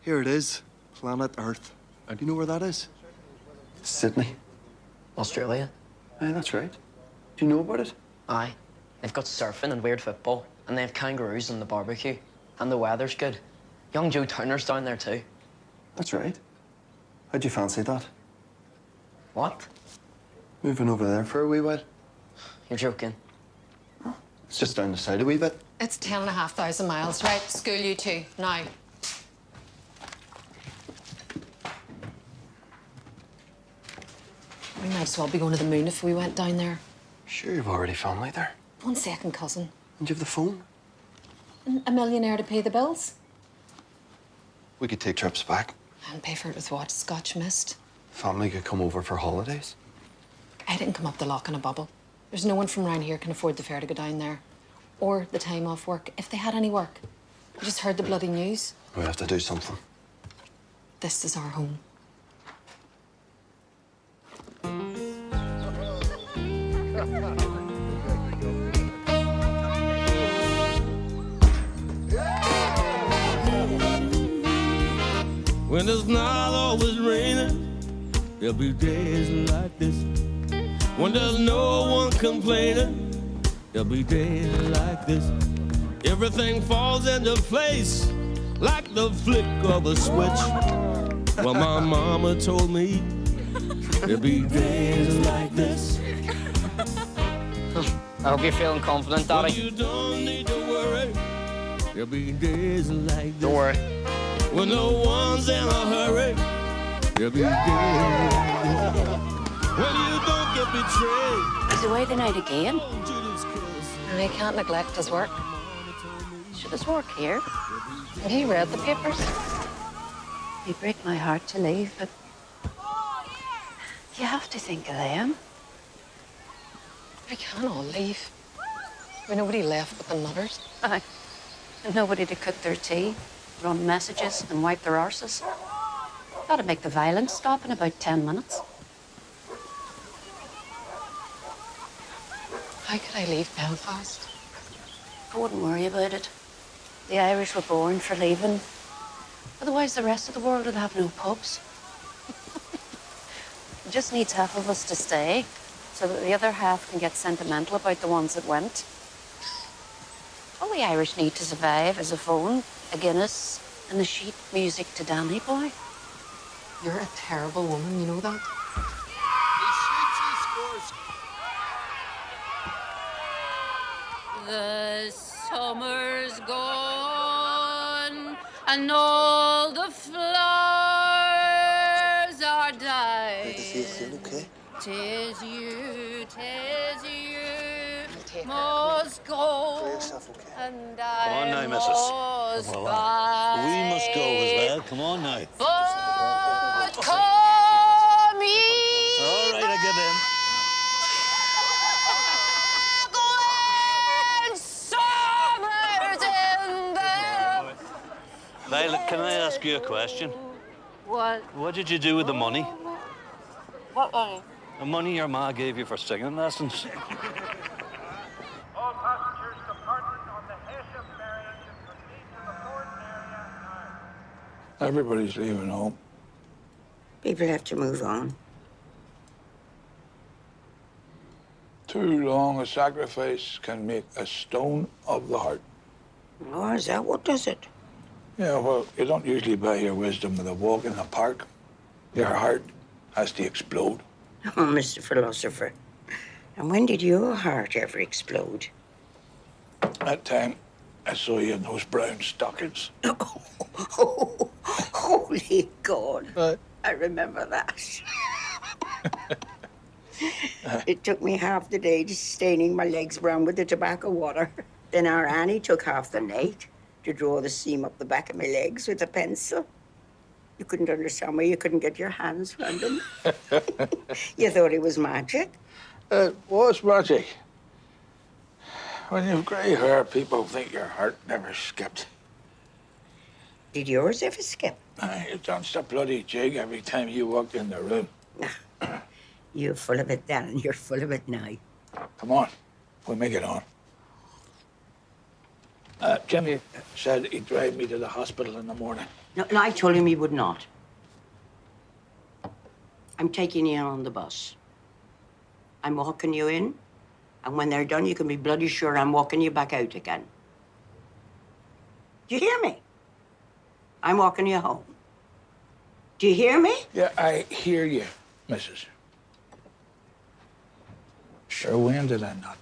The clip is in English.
Here it is, planet Earth. And do you know where that is? Sydney. Australia. Aye, that's right. Do you know about it? Aye. They've got surfing and weird football, and they have kangaroos and the barbecue. And the weather's good. Young Joe Turner's down there too. That's right. How'd you fancy that? What? Moving over there for a wee while? You're joking. It's just down the side a wee bit. It's 10,500 miles, right? School you two, now. We might as well be going to the moon if we went down there. Sure, you've already family there. 1 second, cousin. And you have the phone? A millionaire to pay the bills? We could take trips back. And pay for it with what? Scotch mist? Family could come over for holidays. I didn't come up the lock in a bubble. There's no one from around here can afford the fare to go down there. Or the time off work, if they had any work. You just heard the bloody news. We have to do something. This is our home. When it's not always raining, there'll be days like this. When there's no one complaining, there'll be days like this. Everything falls into place like the flick of a switch. Well, my mama told me there'll be days like this. I hope you're feeling confident, Daddy. But you don't need to worry. There'll be days like this. Don't worry. When no one's in a hurry, there'll be days like this. When you don't get betrayed. He's away the night again. And he can't neglect his work. Should his work here? Have you read the papers? It'd break my heart to leave, but you have to think of them. I can't all leave. There's nobody left but the nutters. Aye. And nobody to cook their tea, run messages, and wipe their arses. That'd make the violence stop in about 10 minutes. How could I leave Belfast? I wouldn't worry about it. The Irish were born for leaving. Otherwise, the rest of the world would have no pubs. It just needs half of us to stay, so that the other half can get sentimental about the ones that went. All the Irish need to survive is a phone, a Guinness, and the sheet music to Danny Boy. You're a terrible woman, you know that? The summer's gone and all the flowers are dying. Good to see you soon, okay? 'Tis you must go. Clear yourself, okay? And Come on now, I missus. must Come on. buy. We must go as well. Come on now. But call me. All right, I get in. Violet, can I ask you a question? What? What did you do with the money? What money? The money your ma gave you for singing lessons? All passengers departing on the Hessian variant should proceed to the port area now. Everybody's leaving home. People have to move on. Too long a sacrifice can make a stone of the heart. Oh, is that what does it? Yeah, well, you don't usually buy your wisdom with a walk in the park. Your heart has to explode. Oh, Mr. Philosopher. And when did your heart ever explode? That time I saw you in those brown stockings. Oh, holy God. I remember that. It took me half the day just staining my legs brown with the tobacco water. Then our Annie took half the night to draw the seam up the back of my legs with a pencil. You couldn't understand why you couldn't get your hands around them. You thought it was magic? It was magic. When you've grey hair, people think your heart never skipped. Did yours ever skip? It danced a bloody jig every time you walked in the room. You're full of it then, and you're full of it now. Come on, we'll make it on. Jimmy said he'd drive me to the hospital in the morning. No, I told him he would not. I'm taking you in on the bus. I'm walking you in, and when they're done, you can be bloody sure I'm walking you back out again. Do you hear me? I'm walking you home. Do you hear me? Yeah, I hear you, Mrs. Sure, when did I not?